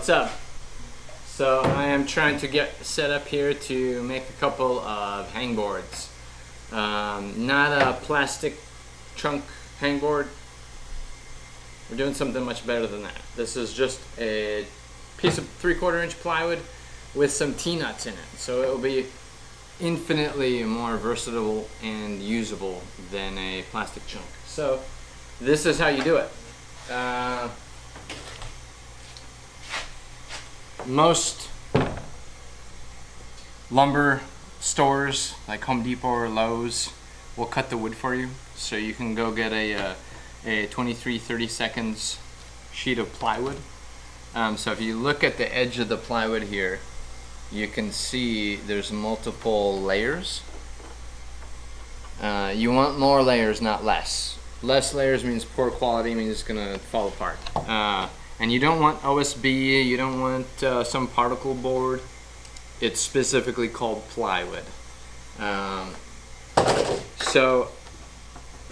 What's up? So I am trying to get set up here to make a couple of hangboards. Not a plastic trunk hangboard. We're doing something much better than that. This is just a piece of 3/4 inch plywood with some T-nuts in it. So it will be infinitely more versatile and usable than a plastic chunk. So this is how you do it. Most lumber stores like Home Depot or Lowe's will cut the wood for you, so you can go get a 23-30 seconds sheet of plywood. So if you look at the edge of the plywood here, you can see there's multiple layers. You want more layers, not less. Less layers means poor quality, means it's gonna fall apart. And you don't want OSB, you don't want some particle board. It's specifically called plywood. So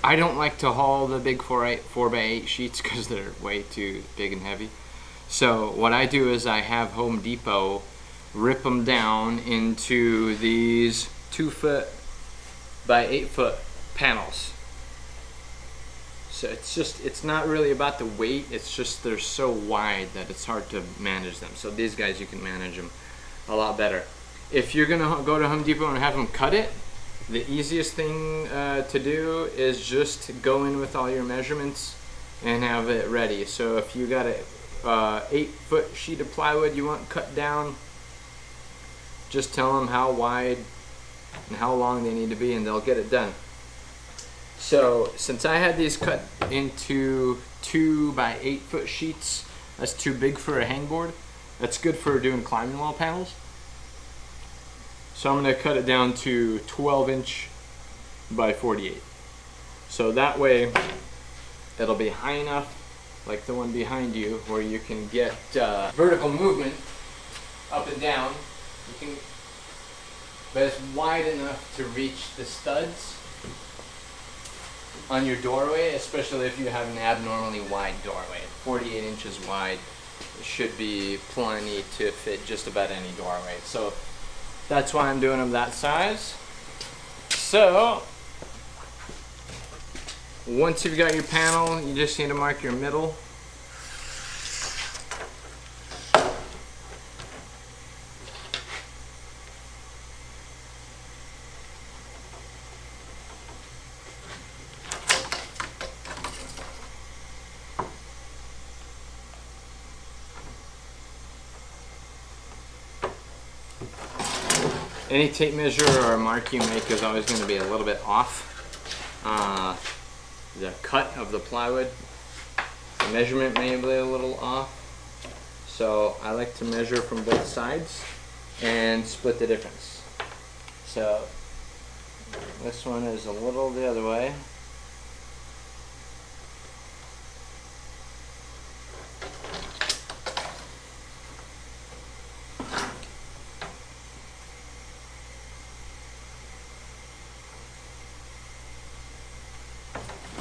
I don't like to haul the big 4x8 sheets because they're way too big and heavy. So what I do is I have Home Depot rip them down into these 2 foot by 8 foot panels. So it's not really about the weight, it's just they're so wide that it's hard to manage them. So these guys, you can manage them a lot better. If you're gonna go to Home Depot and have them cut it, the easiest thing to do is just go in with all your measurements and have it ready. So if you got a 8 foot sheet of plywood you want cut down, just tell them how wide and how long they need to be and they'll get it done. So since I had these cut into 2 by 8 foot sheets, that's too big for a hangboard. That's good for doing climbing wall panels. So I'm going to cut it down to 12 inch by 48. So that way it'll be high enough, like the one behind you, where you can get vertical movement up and down. But it's wide enough to reach the studs on your doorway, especially if you have an abnormally wide doorway. 48 inches wide should be plenty to fit just about any doorway. So that's why I'm doing them that size. So once you've got your panel, you just need to mark your middle. Any tape measure or mark you make is always going to be a little bit off. The cut of the plywood, the measurement may be a little off. So I like to measure from both sides and split the difference. So this one is a little the other way.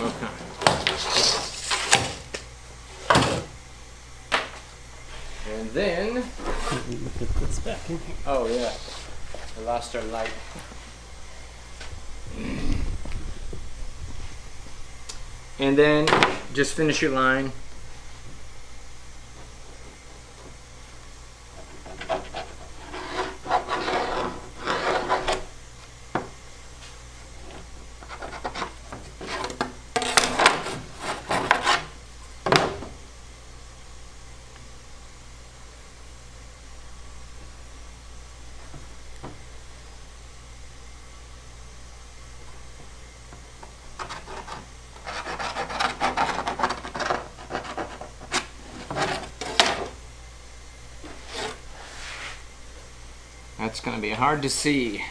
Okay. And then Put this back in here. oh yeah, I lost our light. And then just finish your line. That's going to be hard to see.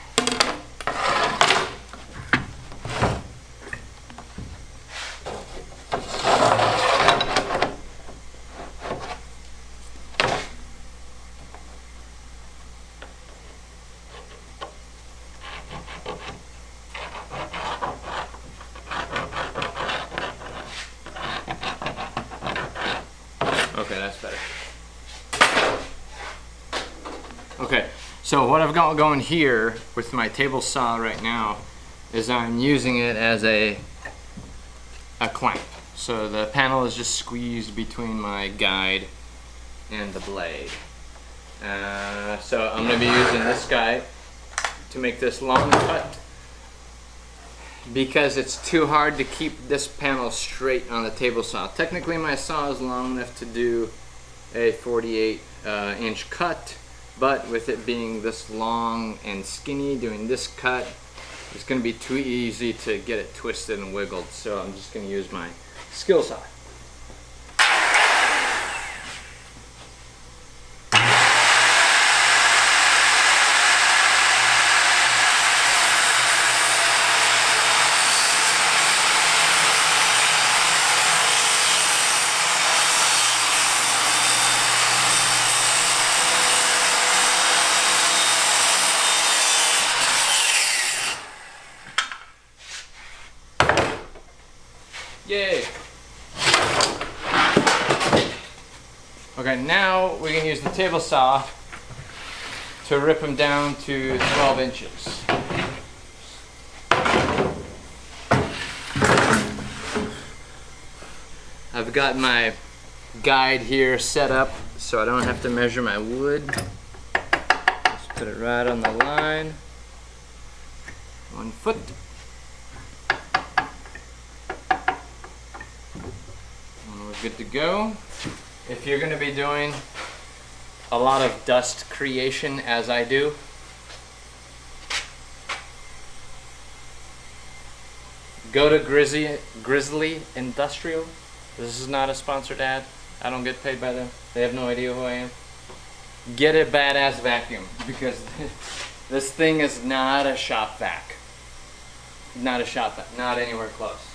Okay, that's better. Okay, so what I've got going here with my table saw right now is I'm using it as a clamp. So the panel is just squeezed between my guide and the blade. So I'm going to be using this guide to make this long cut because it's too hard to keep this panel straight on the table saw. Technically my saw is long enough to do a 48 inch cut, but with it being this long and skinny, doing this cut, it's going to be too easy to get it twisted and wiggled. So I'm just going to use my skill saw. Yay! Okay, now we can use the table saw to rip them down to 12 inches. I've got my guide here set up so I don't have to measure my wood. Just put it right on the line. 1 foot. Good to go. If you're going to be doing a lot of dust creation as I do, go to Grizzly Industrial. This is not a sponsored ad. I don't get paid by them. They have no idea who I am. Get a badass vacuum because this thing is not a shop vac. Not a shop vac. Not anywhere close.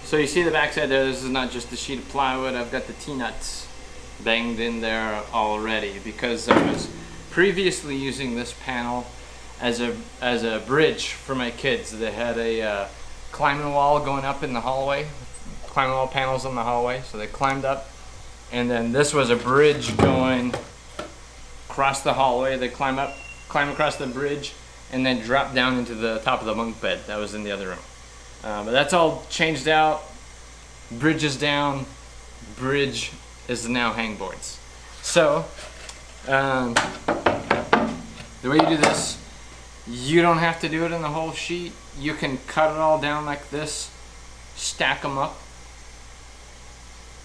So you see the backside there, this is not just a sheet of plywood, I've got the T-nuts banged in there already because I was previously using this panel as a bridge for my kids. They had a climbing wall going up in the hallway, climbing wall panels in the hallway, so they climbed up, and then this was a bridge going across the hallway. They climb across the bridge, and then drop down into the top of the bunk bed that was in the other room. But that's all changed out. Bridge is down. Bridge is now hangboards. So, the way you do this, you don't have to do it in the whole sheet. You can cut it all down like this, stack them up,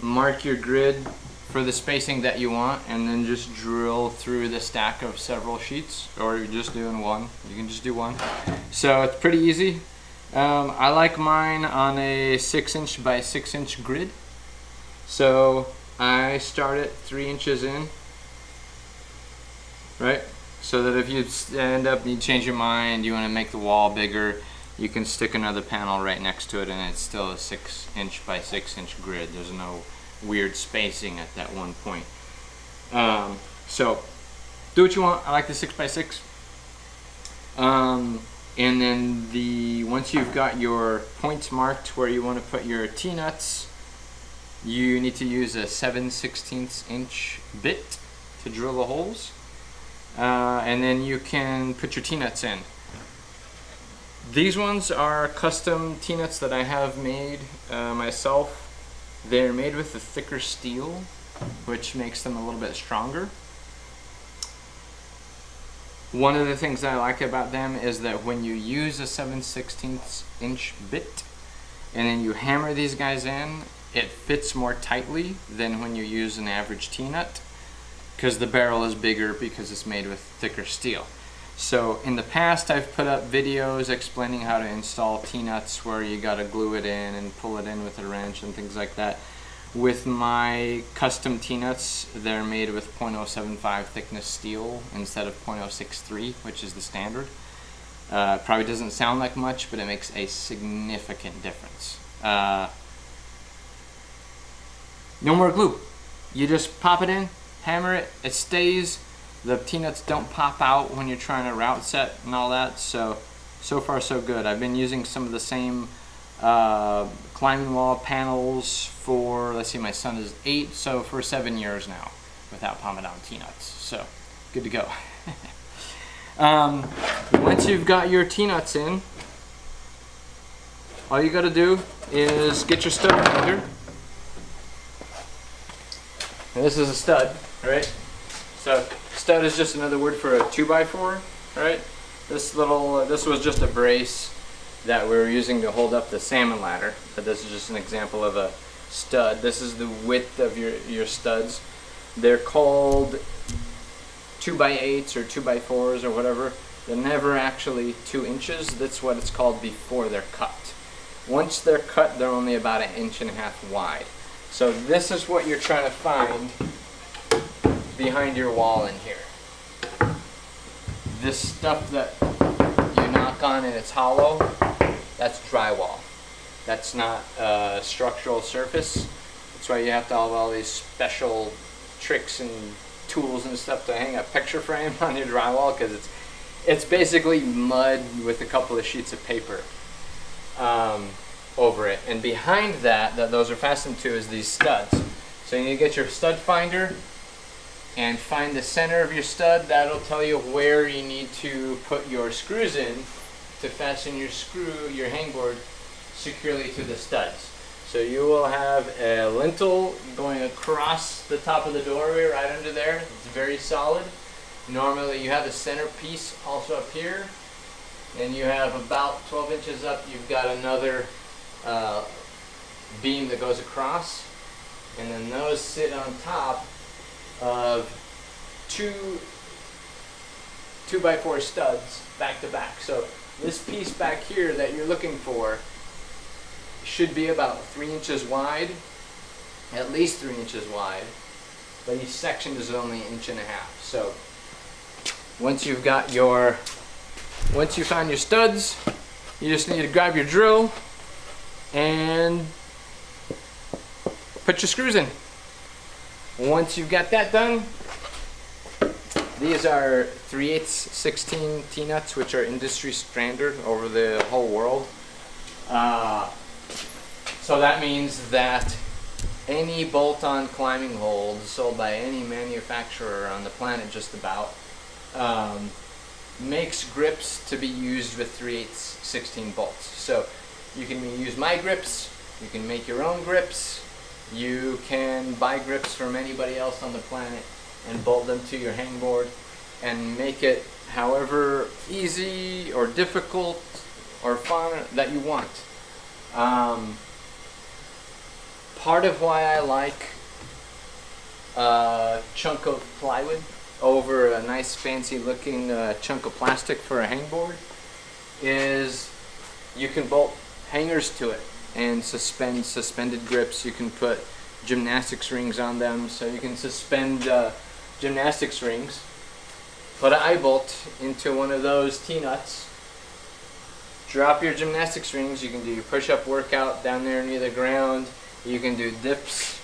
mark your grid for the spacing that you want, and then just drill through the stack of several sheets, or you're just doing one. You can just do one. So it's pretty easy. I like mine on a 6" by 6" grid. So I start it 3 inches in, right? So that if you end up, you change your mind, you want to make the wall bigger, you can stick another panel right next to it and it's still a 6" by 6" grid. There's no weird spacing at that one point. So do what you want. I like the 6 by 6. And then once you've got your points marked where you want to put your T-nuts, you need to use a 7/16 inch bit to drill the holes. And then you can put your T-nuts in. These ones are custom T-nuts that I have made myself. They're made with a thicker steel, which makes them a little bit stronger. One of the things that I like about them is that when you use a 7/16 inch bit and then you hammer these guys in, it fits more tightly than when you use an average T-nut, because the barrel is bigger because it's made with thicker steel. So in the past I've put up videos explaining how to install T-nuts where you gotta glue it in and pull it in with a wrench and things like that. With my custom T-nuts, they're made with 0.075 thickness steel instead of 0.063, which is the standard. Probably doesn't sound like much, but it makes a significant difference. No more glue. You just pop it in, hammer it, it stays. The T-nuts don't pop out when you're trying to route set and all that, so far so good. I've been using some of the same climbing wall panels for, let's see, my son is 8, so for 7 years now without popping out T-nuts, so good to go. Once you've got your T-nuts in, all you gotta do is get your stud finder. And this is a stud, right? So stud is just another word for a 2x4, right? This was just a brace that we were using to hold up the salmon ladder, but this is just an example of a stud. This is the width of your studs. They're called 2x8s or 2x4s or whatever. They're never actually 2 inches. That's what it's called before they're cut. Once they're cut, they're only about 1.5 inches wide. So this is what you're trying to find behind your wall in here. This stuff that you knock on and it's hollow, that's drywall. That's not a structural surface. That's why you have to have all these special tricks and tools and stuff to hang a picture frame on your drywall, because it's basically mud with a couple of sheets of paper over it. And behind that those are fastened to, is these studs. So you need to get your stud finder and find the center of your stud. That'll tell you where you need to put your screws in to fasten your hangboard securely to the studs. So you will have a lintel going across the top of the doorway right under there. It's very solid. Normally you have a center piece also up here, and you have about 12 inches up, you've got another beam that goes across, and then those sit on top of 2x4 studs back to back. So this piece back here that you're looking for should be about 3 inches wide, at least 3 inches wide, but each section is only 1.5 inches. So once you find your studs, you just need to grab your drill and put your screws in. Once you've got that done, these are 3/8 16 T-nuts, which are industry standard over the whole world. So that means that any bolt-on climbing hold sold by any manufacturer on the planet just about makes grips to be used with 3/8 16 bolts. So you can use my grips, you can make your own grips, you can buy grips from anybody else on the planet and bolt them to your hangboard and make it however easy or difficult or fun that you want. Part of why I like a chunk of plywood over a nice fancy looking chunk of plastic for a hangboard is you can bolt hangers to it and suspended grips. You can put gymnastics rings on them, so you can suspend gymnastics rings. Put an eye bolt into one of those T-nuts, drop your gymnastics rings. You can do your push-up workout down there near the ground. You can do dips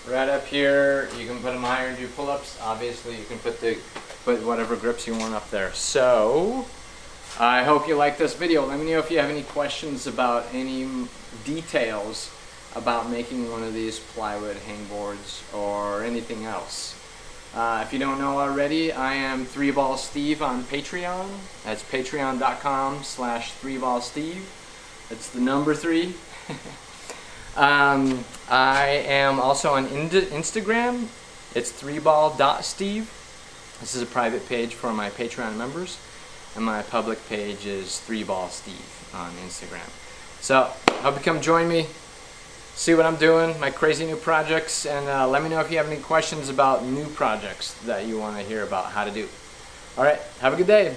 right up here. You can put them higher and do pull-ups. Obviously you can put whatever grips you want up there. So I hope you like this video. Let me know if you have any questions about any details about making one of these plywood hangboards or anything else. If you don't know already, I am 3ballsteve on Patreon. That's patreon.com/3ballsteve. That's the number 3. I am also on Instagram. It's 3ball.steve. This is a private page for my Patreon members, and my public page is 3ballsteve on Instagram. So, hope you come join me, see what I'm doing, my crazy new projects, and let me know if you have any questions about new projects that you want to hear about how to do. Alright, have a good day.